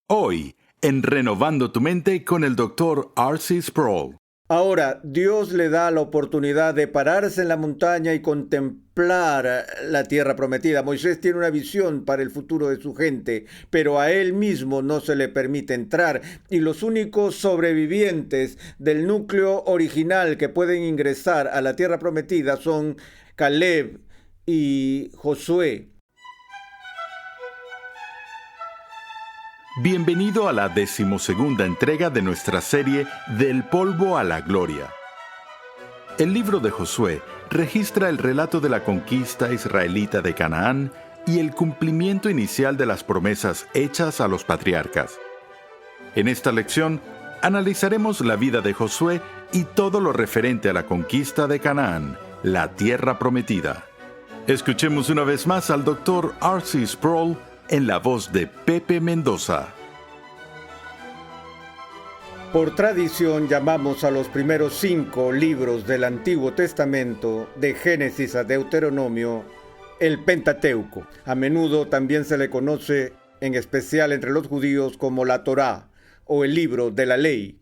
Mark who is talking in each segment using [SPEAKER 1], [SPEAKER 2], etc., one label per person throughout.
[SPEAKER 1] Hoy, en Renovando tu Mente con el Dr. R.C. Sproul.
[SPEAKER 2] Ahora, Dios le da la oportunidad de pararse en la montaña y contemplar la tierra prometida. Moisés tiene una visión para el futuro de su gente, pero a él mismo no se le permite entrar. Y los únicos sobrevivientes del núcleo original que pueden ingresar a la tierra prometida son Caleb y Josué.
[SPEAKER 1] Bienvenido a la 12ª entrega de nuestra serie Del polvo a la gloria. El libro de Josué registra el relato de la conquista israelita de Canaán y el cumplimiento inicial de las promesas hechas a los patriarcas. En esta lección analizaremos la vida de Josué y todo lo referente a la conquista de Canaán, la tierra prometida. Escuchemos una vez más al Dr. R.C. Sproul en la voz de Pepe Mendoza.
[SPEAKER 2] Por tradición llamamos a los primeros 5 libros del Antiguo Testamento, de Génesis a Deuteronomio, el Pentateuco. A menudo también se le conoce, en especial entre los judíos, como la Torá o el libro de la ley.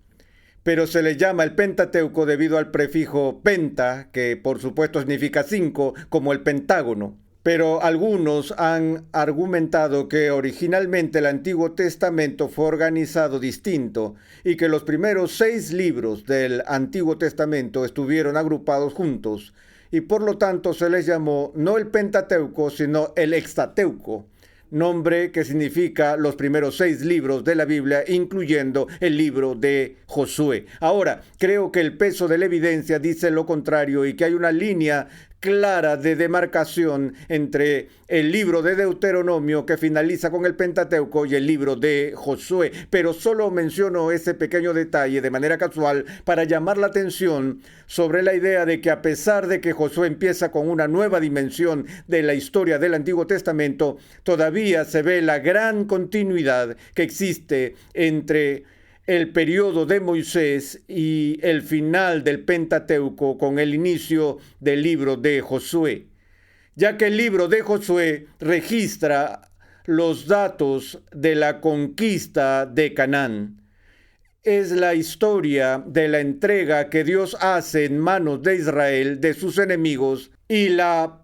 [SPEAKER 2] Pero se le llama el Pentateuco debido al prefijo penta, que por supuesto significa 5, como el Pentágono. Pero algunos han argumentado que originalmente el Antiguo Testamento fue organizado distinto y que los primeros 6 libros del Antiguo Testamento estuvieron agrupados juntos y por lo tanto se les llamó no el Pentateuco sino el Hextateuco, nombre que significa los primeros 6 libros de la Biblia, incluyendo el libro de Josué. Ahora, creo que el peso de la evidencia dice lo contrario y que hay una línea clara de demarcación entre el libro de Deuteronomio, que finaliza con el Pentateuco, y el libro de Josué. Pero solo menciono ese pequeño detalle de manera casual para llamar la atención sobre la idea de que a pesar de que Josué empieza con una nueva dimensión de la historia del Antiguo Testamento, todavía se ve la gran continuidad que existe entre el periodo de Moisés y el final del Pentateuco con el inicio del libro de Josué, ya que el libro de Josué registra los datos de la conquista de Canaán. Es la historia de la entrega que Dios hace en manos de Israel de sus enemigos y la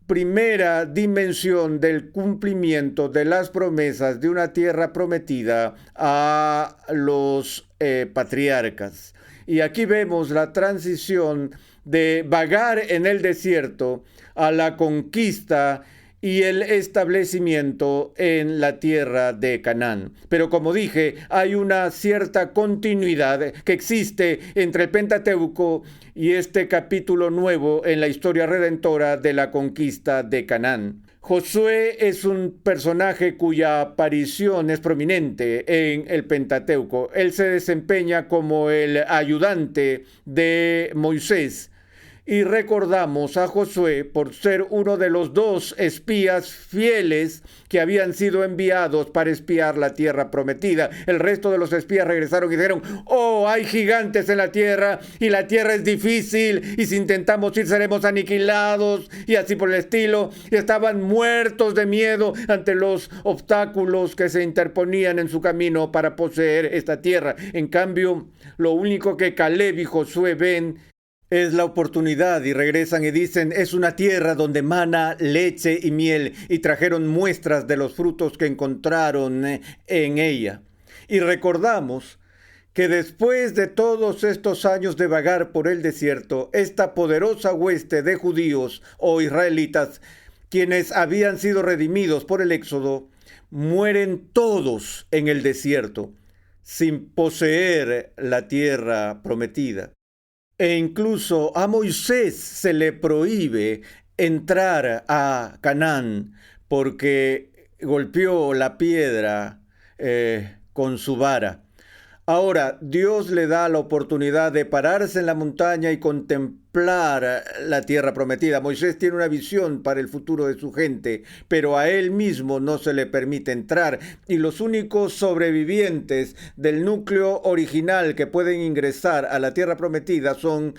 [SPEAKER 2] primera dimensión del cumplimiento de las promesas de una tierra prometida a los patriarcas. Y aquí vemos la transición de vagar en el desierto a la conquista y el establecimiento en la tierra de Canaán. Pero como dije, hay una cierta continuidad que existe entre el Pentateuco y este capítulo nuevo en la historia redentora de la conquista de Canaán. Josué es un personaje cuya aparición es prominente en el Pentateuco. Él se desempeña como el ayudante de Moisés. Y recordamos a Josué por ser uno de los 2 espías fieles que habían sido enviados para espiar la tierra prometida. El resto de los espías regresaron y dijeron: oh, hay gigantes en la tierra y la tierra es difícil y si intentamos ir seremos aniquilados y así por el estilo. Y estaban muertos de miedo ante los obstáculos que se interponían en su camino para poseer esta tierra. En cambio, lo único que Caleb y Josué ven es la oportunidad y regresan y dicen: es una tierra donde mana leche y miel, y trajeron muestras de los frutos que encontraron en ella. Y recordamos que después de todos estos años de vagar por el desierto, esta poderosa hueste de judíos o israelitas, quienes habían sido redimidos por el Éxodo, mueren todos en el desierto, sin poseer la tierra prometida. E incluso a Moisés se le prohíbe entrar a Canaán porque golpeó la piedra con su vara. Ahora, Dios le da la oportunidad de pararse en la montaña y contemplar la tierra prometida. Moisés tiene una visión para el futuro de su gente, pero a él mismo no se le permite entrar. Y los únicos sobrevivientes del núcleo original que pueden ingresar a la tierra prometida son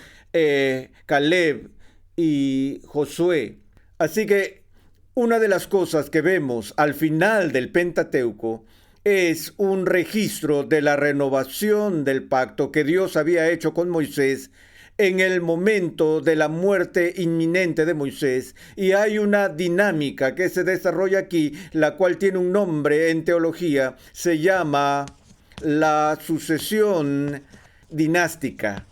[SPEAKER 2] Caleb y Josué. Así que una de las cosas que vemos al final del Pentateuco es un registro de la renovación del pacto que Dios había hecho con Moisés en el momento de la muerte inminente de Moisés. Y hay una dinámica que se desarrolla aquí, la cual tiene un nombre en teología, se llama la sucesión dinástica.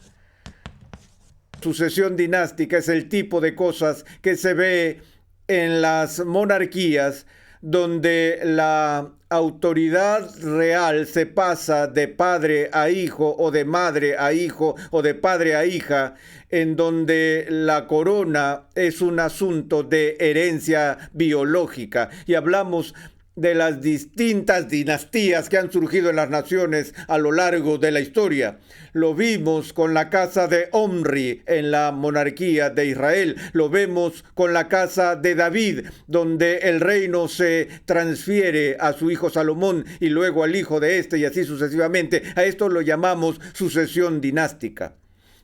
[SPEAKER 2] Sucesión dinástica es el tipo de cosas que se ve en las monarquías, donde la autoridad real se pasa de padre a hijo, o de madre a hijo, o de padre a hija, en donde la corona es un asunto de herencia biológica. Y hablamos de las distintas dinastías que han surgido en las naciones a lo largo de la historia. Lo vimos con la casa de Omri en la monarquía de Israel. Lo vemos con la casa de David, donde el reino se transfiere a su hijo Salomón y luego al hijo de este, y así sucesivamente. A esto lo llamamos sucesión dinástica.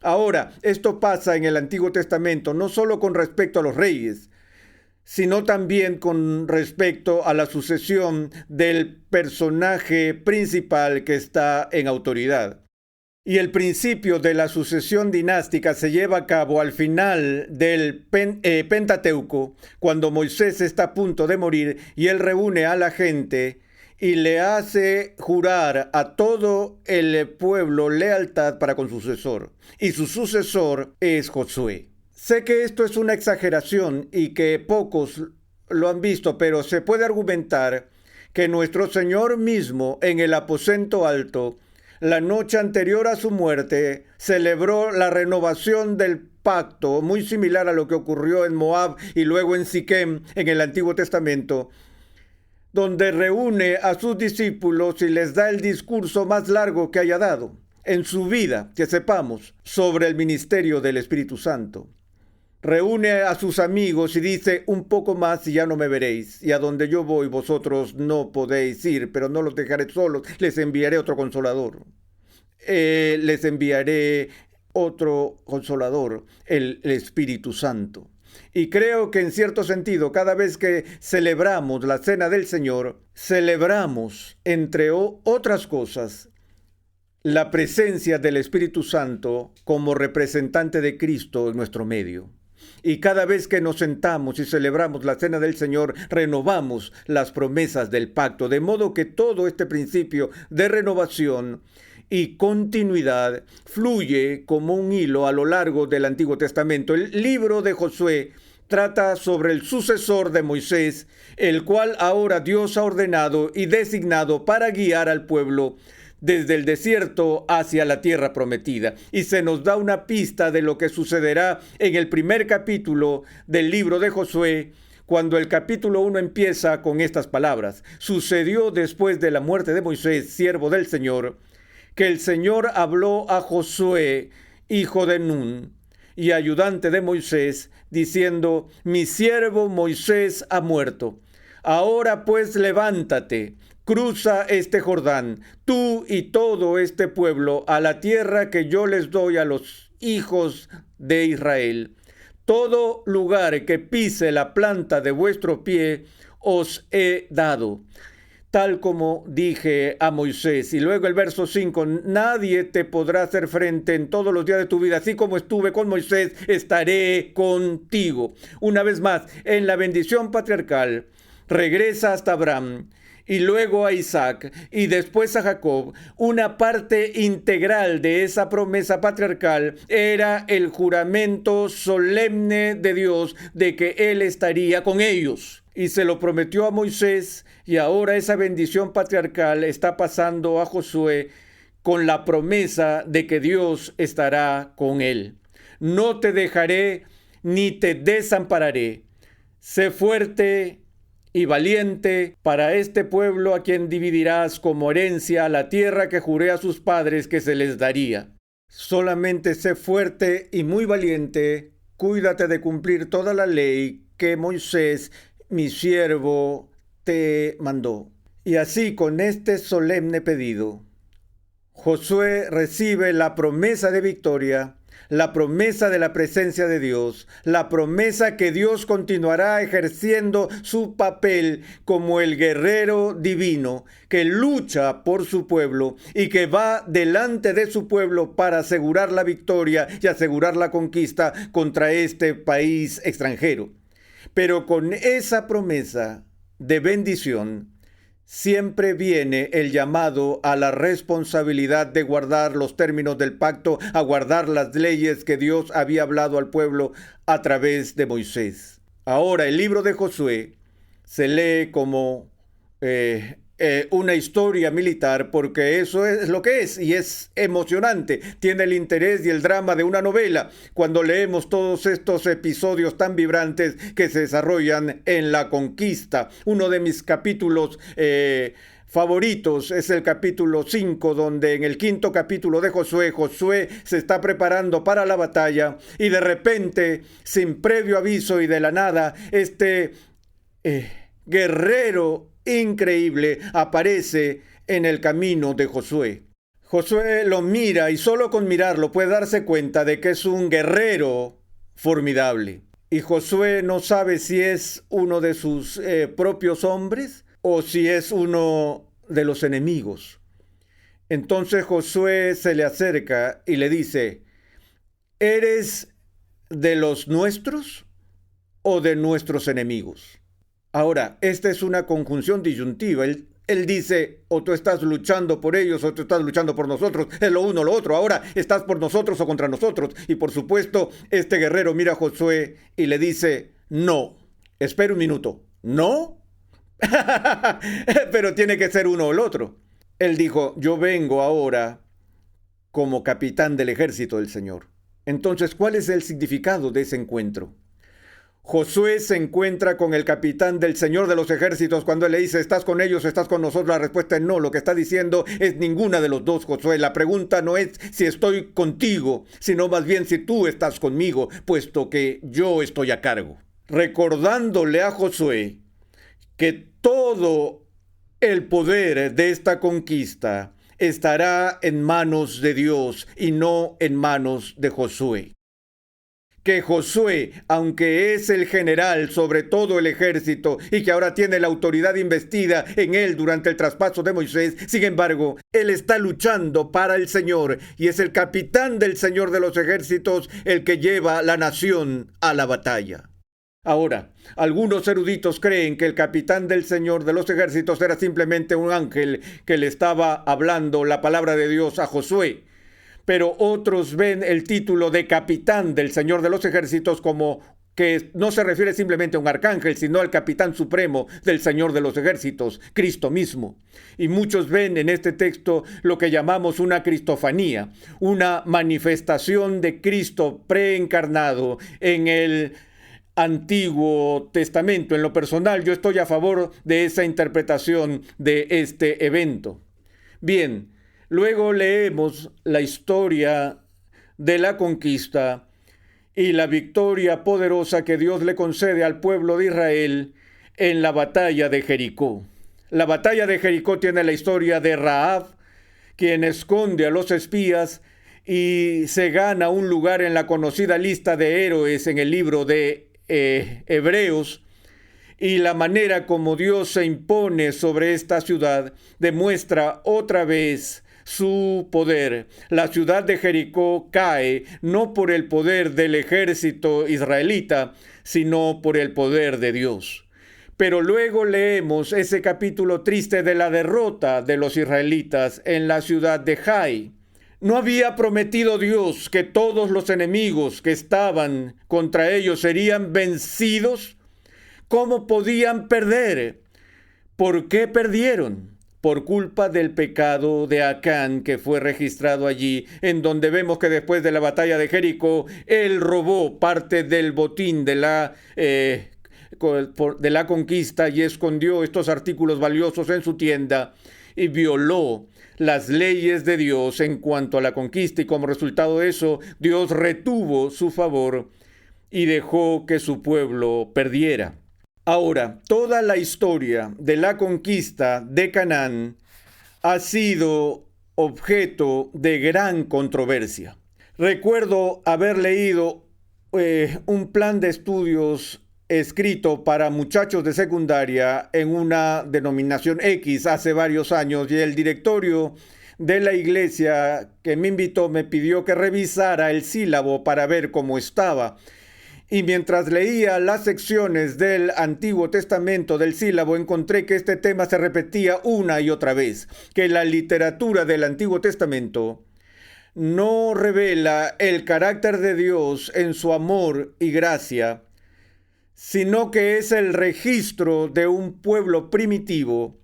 [SPEAKER 2] Ahora, esto pasa en el Antiguo Testamento no solo con respecto a los reyes, sino también con respecto a la sucesión del personaje principal que está en autoridad. Y el principio de la sucesión dinástica se lleva a cabo al final del Pentateuco, cuando Moisés está a punto de morir y él reúne a la gente y le hace jurar a todo el pueblo lealtad para con su sucesor. Y su sucesor es Josué. Sé que esto es una exageración y que pocos lo han visto, pero se puede argumentar que nuestro Señor mismo en el aposento alto, la noche anterior a su muerte, celebró la renovación del pacto, muy similar a lo que ocurrió en Moab y luego en Siquem en el Antiguo Testamento, donde reúne a sus discípulos y les da el discurso más largo que haya dado en su vida, que sepamos, sobre el ministerio del Espíritu Santo. Reúne a sus amigos y dice: un poco más y ya no me veréis, y a donde yo voy vosotros no podéis ir, pero no los dejaré solos, les enviaré otro consolador. Les enviaré otro consolador, el Espíritu Santo. Y creo que en cierto sentido, cada vez que celebramos la Cena del Señor, celebramos, entre otras cosas, la presencia del Espíritu Santo como representante de Cristo en nuestro medio. Y cada vez que nos sentamos y celebramos la Cena del Señor, renovamos las promesas del pacto, de modo que todo este principio de renovación y continuidad fluye como un hilo a lo largo del Antiguo Testamento. El libro de Josué trata sobre el sucesor de Moisés, el cual ahora Dios ha ordenado y designado para guiar al pueblo desde el desierto hacia la tierra prometida. Y se nos da una pista de lo que sucederá en el primer capítulo del libro de Josué, cuando el capítulo 1 empieza con estas palabras: sucedió después de la muerte de Moisés, siervo del Señor, que el Señor habló a Josué, hijo de Nun, y ayudante de Moisés, diciendo: mi siervo Moisés ha muerto. Ahora pues levántate, cruza este Jordán, tú y todo este pueblo, a la tierra que yo les doy a los hijos de Israel. Todo lugar que pise la planta de vuestro pie os he dado, tal como dije a Moisés. Y luego el verso 5, nadie te podrá hacer frente en todos los días de tu vida, así como estuve con Moisés, estaré contigo. Una vez más, en la bendición patriarcal, regresa hasta Abraham, y luego a Isaac, y después a Jacob. Una parte integral de esa promesa patriarcal era el juramento solemne de Dios de que Él estaría con ellos. Y se lo prometió a Moisés, y ahora esa bendición patriarcal está pasando a Josué con la promesa de que Dios estará con él. No te dejaré ni te desampararé. Sé fuerte y valiente para este pueblo a quien dividirás como herencia la tierra que juré a sus padres que se les daría. Solamente sé fuerte y muy valiente, cuídate de cumplir toda la ley que Moisés, mi siervo, te mandó. Y así, con este solemne pedido, Josué recibe la promesa de victoria, la promesa de la presencia de Dios, la promesa que Dios continuará ejerciendo su papel como el guerrero divino que lucha por su pueblo y que va delante de su pueblo para asegurar la victoria y asegurar la conquista contra este país extranjero. Pero con esa promesa de bendición, siempre viene el llamado a la responsabilidad de guardar los términos del pacto, a guardar las leyes que Dios había hablado al pueblo a través de Moisés. Ahora, el libro de Josué se lee como una historia militar, porque eso es lo que es, y es emocionante. Tiene el interés y el drama de una novela cuando leemos todos estos episodios tan vibrantes que se desarrollan en la conquista. Uno de mis capítulos favoritos es el capítulo 5, donde en el 5º capítulo de Josué se está preparando para la batalla y de repente, sin previo aviso y de la nada, este guerrero increíble aparece en el camino de Josué. Josué lo mira y solo con mirarlo puede darse cuenta de que es un guerrero formidable. Y Josué no sabe si es uno de sus propios hombres o si es uno de los enemigos. Entonces Josué se le acerca y le dice: ¿eres de los nuestros o de nuestros enemigos? Ahora, esta es una conjunción disyuntiva. Él dice, o tú estás luchando por ellos o tú estás luchando por nosotros. Es lo uno o lo otro. Ahora, ¿estás por nosotros o contra nosotros? Y por supuesto, este guerrero mira a Josué y le dice, no. Espera un minuto. ¿No? Pero tiene que ser uno o el otro. Él dijo, yo vengo ahora como capitán del ejército del Señor. Entonces, ¿cuál es el significado de ese encuentro? Josué se encuentra con el capitán del Señor de los ejércitos cuando él le dice, ¿estás con ellos o estás con nosotros? La respuesta es no. Lo que está diciendo es ninguna de los dos, Josué. La pregunta no es si estoy contigo, sino más bien si tú estás conmigo, puesto que yo estoy a cargo. Recordándole a Josué que todo el poder de esta conquista estará en manos de Dios y no en manos de Josué. Que Josué, aunque es el general sobre todo el ejército y que ahora tiene la autoridad investida en él durante el traspaso de Moisés, sin embargo, él está luchando para el Señor y es el capitán del Señor de los ejércitos el que lleva la nación a la batalla. Ahora, algunos eruditos creen que el capitán del Señor de los ejércitos era simplemente un ángel que le estaba hablando la palabra de Dios a Josué. Pero otros ven el título de capitán del Señor de los ejércitos como que no se refiere simplemente a un arcángel, sino al capitán supremo del Señor de los ejércitos, Cristo mismo. Y muchos ven en este texto lo que llamamos una cristofanía, una manifestación de Cristo preencarnado en el Antiguo Testamento. En lo personal, yo estoy a favor de esa interpretación de este evento. Bien. Luego leemos la historia de la conquista y la victoria poderosa que Dios le concede al pueblo de Israel en la batalla de Jericó. La batalla de Jericó tiene la historia de Rahab, quien esconde a los espías y se gana un lugar en la conocida lista de héroes en el libro de Hebreos. Y la manera como Dios se impone sobre esta ciudad demuestra otra vez su poder. La ciudad de Jericó cae no por el poder del ejército israelita, sino por el poder de Dios. Pero luego leemos ese capítulo triste de la derrota de los israelitas en la ciudad de Jai. ¿No había prometido Dios que todos los enemigos que estaban contra ellos serían vencidos? ¿Cómo podían perder? ¿Por qué perdieron? Por culpa del pecado de Acán que fue registrado allí, en donde vemos que después de la batalla de Jericó, él robó parte del botín de la conquista y escondió estos artículos valiosos en su tienda y violó las leyes de Dios en cuanto a la conquista, y como resultado de eso, Dios retuvo su favor y dejó que su pueblo perdiera. Ahora, toda la historia de la conquista de Canaán ha sido objeto de gran controversia. Recuerdo haber leído un plan de estudios escrito para muchachos de secundaria en una denominación X hace varios años, y el directorio de la iglesia que me invitó me pidió que revisara el sílabo para ver cómo estaba. Y mientras leía las secciones del Antiguo Testamento del sílabo, encontré que este tema se repetía una y otra vez, que la literatura del Antiguo Testamento no revela el carácter de Dios en su amor y gracia, sino que es el registro de un pueblo primitivo,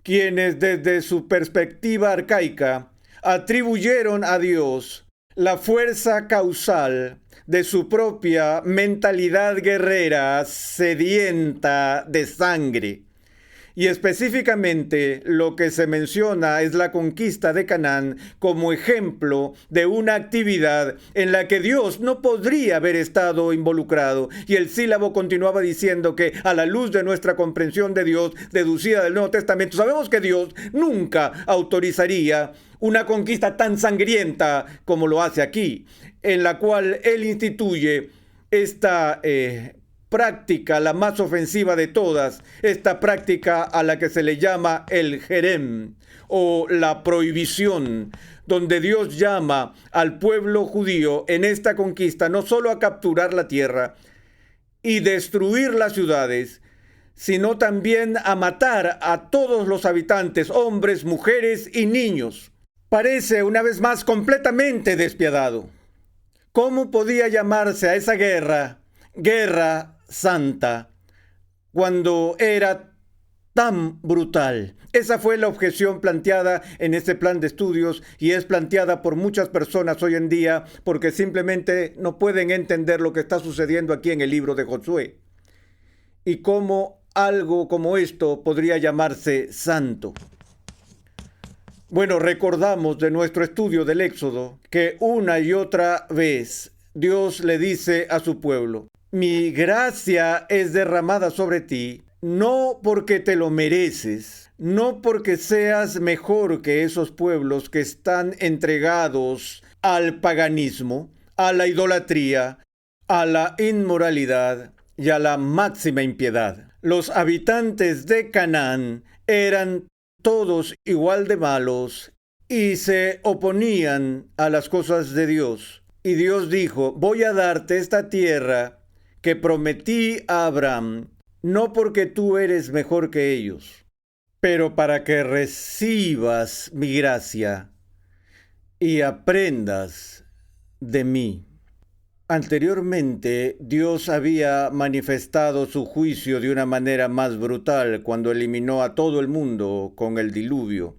[SPEAKER 2] quienes desde su perspectiva arcaica atribuyeron a Dios la fuerza causal de su propia mentalidad guerrera sedienta de sangre. Y específicamente lo que se menciona es la conquista de Canaán como ejemplo de una actividad en la que Dios no podría haber estado involucrado. Y el sílabo continuaba diciendo que a la luz de nuestra comprensión de Dios, deducida del Nuevo Testamento, sabemos que Dios nunca autorizaría una conquista tan sangrienta como lo hace aquí, en la cual Él instituye esta práctica, la más ofensiva de todas, esta práctica a la que se le llama el jerem o la prohibición, donde Dios llama al pueblo judío en esta conquista no solo a capturar la tierra y destruir las ciudades, sino también a matar a todos los habitantes, hombres, mujeres y niños. Parece una vez más completamente despiadado. ¿Cómo podía llamarse a esa guerra santa cuando era tan brutal? Esa fue la objeción planteada en este plan de estudios, y es planteada por muchas personas hoy en día porque simplemente no pueden entender lo que está sucediendo aquí en el libro de Josué y cómo algo como esto podría llamarse santo. Bueno, recordamos de nuestro estudio del Éxodo que una y otra vez Dios le dice a su pueblo: mi gracia es derramada sobre ti, no porque te lo mereces, no porque seas mejor que esos pueblos que están entregados al paganismo, a la idolatría, a la inmoralidad y a la máxima impiedad. Los habitantes de Canaán eran todos igual de malos y se oponían a las cosas de Dios. Y Dios dijo: voy a darte esta tierra que prometí a Abraham, no porque tú eres mejor que ellos, pero para que recibas mi gracia y aprendas de mí. Anteriormente, Dios había manifestado su juicio de una manera más brutal cuando eliminó a todo el mundo con el diluvio.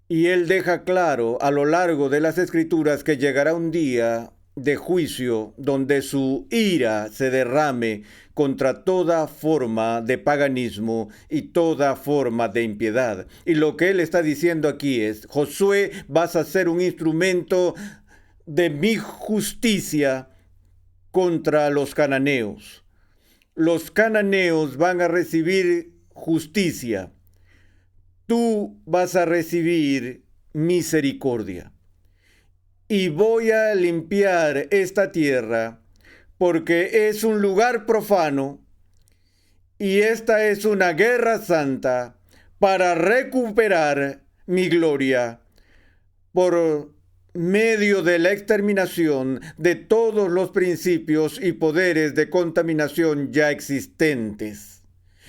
[SPEAKER 2] Y Él deja claro a lo largo de las Escrituras que llegará un día de juicio donde su ira se derrame contra toda forma de paganismo y toda forma de impiedad. Y lo que Él está diciendo aquí es: Josué, vas a ser un instrumento de mi justicia contra los cananeos. Los cananeos van a recibir justicia. Tú vas a recibir misericordia. Y voy a limpiar esta tierra porque es un lugar profano y esta es una guerra santa para recuperar mi gloria por medio de la exterminación de todos los principios y poderes de contaminación ya existentes.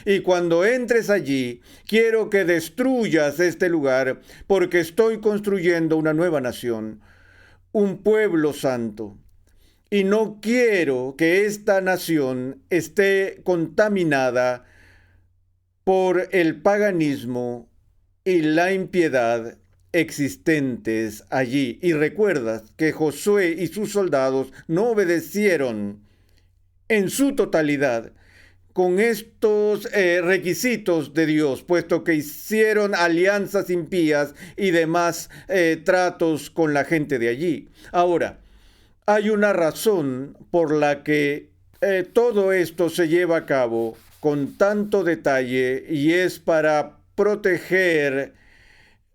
[SPEAKER 2] Y cuando entres allí, quiero que destruyas este lugar, porque estoy construyendo una nueva nación, un pueblo santo. Y no quiero que esta nación esté contaminada por el paganismo y la impiedad existentes allí. Y recuerdas que Josué y sus soldados no obedecieron en su totalidad con estos requisitos de Dios, puesto que hicieron alianzas impías y demás tratos con la gente de allí. Ahora, hay una razón por la que todo esto se lleva a cabo con tanto detalle, y es para proteger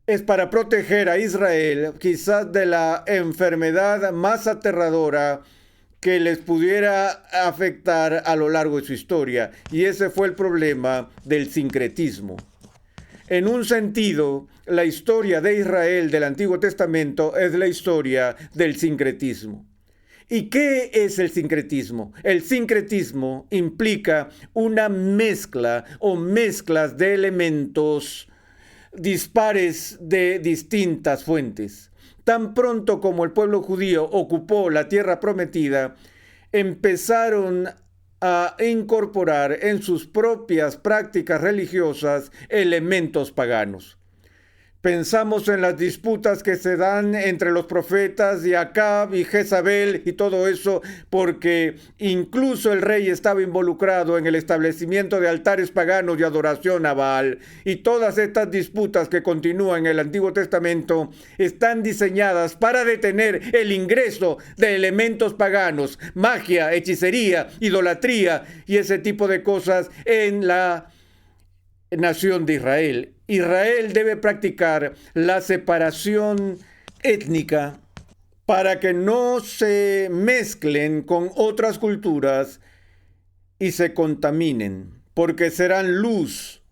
[SPEAKER 2] es para proteger a Israel quizás de la enfermedad más aterradora que les pudiera afectar a lo largo de su historia. Y ese fue el problema del sincretismo. En un sentido, la historia de Israel del Antiguo Testamento es la historia del sincretismo. ¿Y qué es el sincretismo? El sincretismo implica una mezcla o mezclas de elementos dispares de distintas fuentes. Tan pronto como el pueblo judío ocupó la tierra prometida, empezaron a incorporar en sus propias prácticas religiosas elementos paganos. Pensamos en las disputas que se dan entre los profetas y Acab y Jezabel y todo eso, porque incluso el rey estaba involucrado en el establecimiento de altares paganos y adoración a Baal. Y todas estas disputas que continúan en el Antiguo Testamento están diseñadas para detener el ingreso de elementos paganos, magia, hechicería, idolatría y ese tipo de cosas en la nación de Israel. Israel debe practicar la separación étnica para que no se mezclen con otras culturas y se contaminen, porque serán luz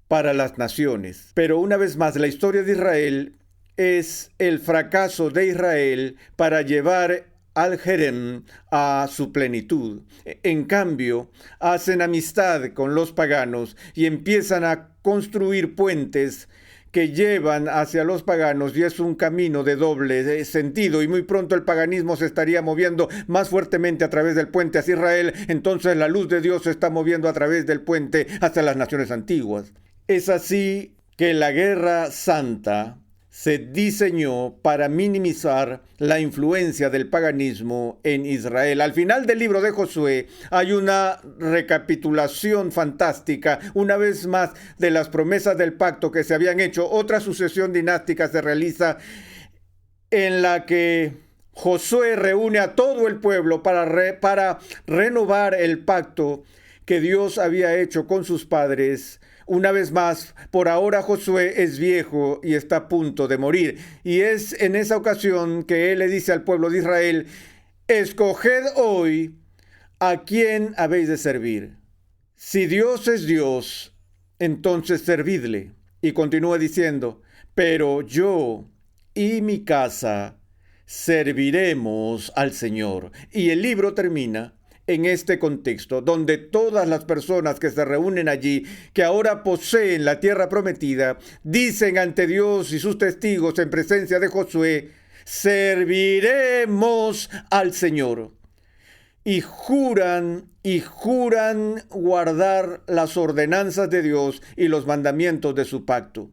[SPEAKER 2] para las naciones. Pero una vez más, la historia de Israel es el fracaso de Israel para llevar al Jerem a su plenitud. En cambio, hacen amistad con los paganos y empiezan a construir puentes que llevan hacia los paganos, y es un camino de doble sentido, y muy pronto el paganismo se estaría moviendo más fuertemente a través del puente hacia Israel. Entonces la luz de Dios se está moviendo a través del puente hacia las naciones antiguas. Es así que la Guerra Santa se diseñó para minimizar la influencia del paganismo en Israel. Al final del libro de Josué hay una recapitulación fantástica, una vez más, de las promesas del pacto que se habían hecho. Otra sucesión dinástica se realiza en la que Josué reúne a todo el pueblo para renovar el pacto que Dios había hecho con sus padres. Una vez más, por ahora Josué es viejo y está a punto de morir. Y es en esa ocasión que él le dice al pueblo de Israel: escoged hoy a quién habéis de servir. Si Dios es Dios, entonces servidle. Y continúa diciendo: pero yo y mi casa serviremos al Señor. Y el libro termina en este contexto, donde todas las personas que se reúnen allí, que ahora poseen la tierra prometida, dicen ante Dios y sus testigos en presencia de Josué: serviremos al Señor. Y juran guardar las ordenanzas de Dios y los mandamientos de su pacto.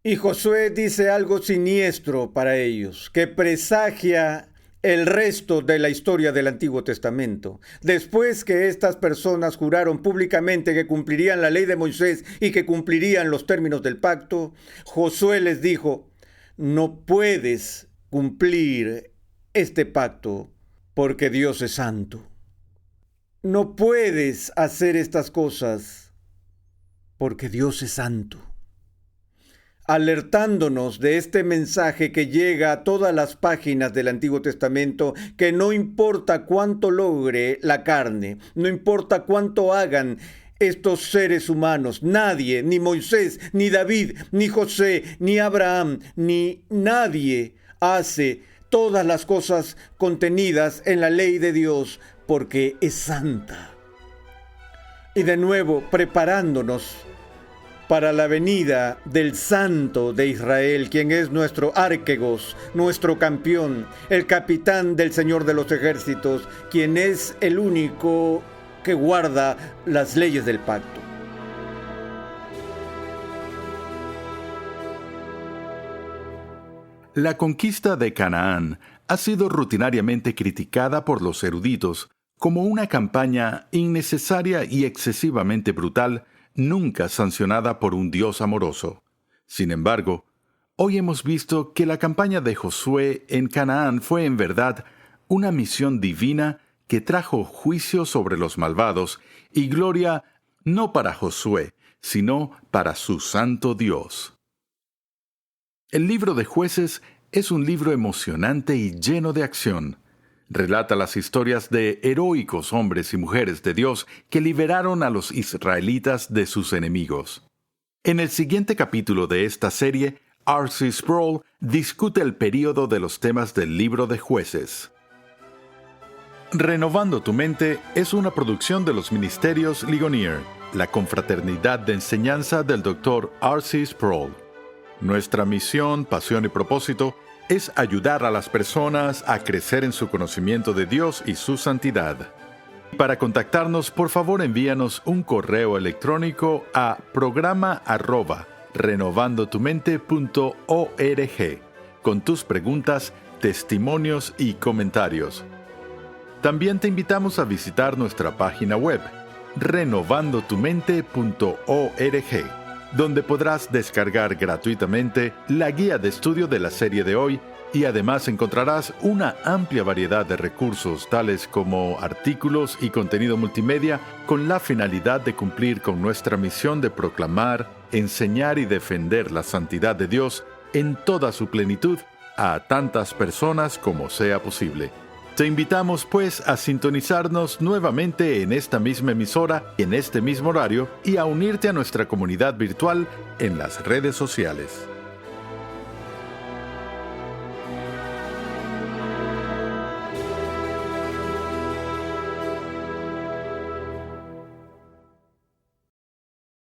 [SPEAKER 2] Y Josué dice algo siniestro para ellos, que presagia el resto de la historia del Antiguo Testamento. Después que estas personas juraron públicamente que cumplirían la ley de Moisés y que cumplirían los términos del pacto, Josué les dijo: no puedes cumplir este pacto porque Dios es santo. No puedes hacer estas cosas porque Dios es santo. Alertándonos de este mensaje que llega a todas las páginas del Antiguo Testamento, que no importa cuánto logre la carne, no importa cuánto hagan estos seres humanos, nadie, ni Moisés, ni David, ni José, ni Abraham, ni nadie hace todas las cosas contenidas en la ley de Dios, porque es santa. Y de nuevo, preparándonos para la venida del Santo de Israel, quien es nuestro Arquegos, nuestro campeón, el capitán del Señor de los ejércitos, quien es el único que guarda las leyes del pacto.
[SPEAKER 1] La conquista de Canaán ha sido rutinariamente criticada por los eruditos como una campaña innecesaria y excesivamente brutal, nunca sancionada por un Dios amoroso. Sin embargo, hoy hemos visto que la campaña de Josué en Canaán fue en verdad una misión divina que trajo juicio sobre los malvados y gloria no para Josué, sino para su santo Dios. El libro de Jueces es un libro emocionante y lleno de acción. Relata las historias de heroicos hombres y mujeres de Dios que liberaron a los israelitas de sus enemigos. En el siguiente capítulo de esta serie, R.C. Sproul discute el período de los temas del libro de Jueces. Renovando tu mente es una producción de los Ministerios Ligonier, la confraternidad de enseñanza del Dr. R.C. Sproul. Nuestra misión, pasión y propósito es ayudar a las personas a crecer en su conocimiento de Dios y su santidad. Para contactarnos, por favor envíanos un correo electrónico a programa@renovandotumente.org con tus preguntas, testimonios y comentarios. También te invitamos a visitar nuestra página web, renovandotumente.org, donde podrás descargar gratuitamente la guía de estudio de la serie de hoy y además encontrarás una amplia variedad de recursos tales como artículos y contenido multimedia con la finalidad de cumplir con nuestra misión de proclamar, enseñar y defender la santidad de Dios en toda su plenitud a tantas personas como sea posible. Te invitamos pues a sintonizarnos nuevamente en esta misma emisora, en este mismo horario, y a unirte a nuestra comunidad virtual en las redes sociales.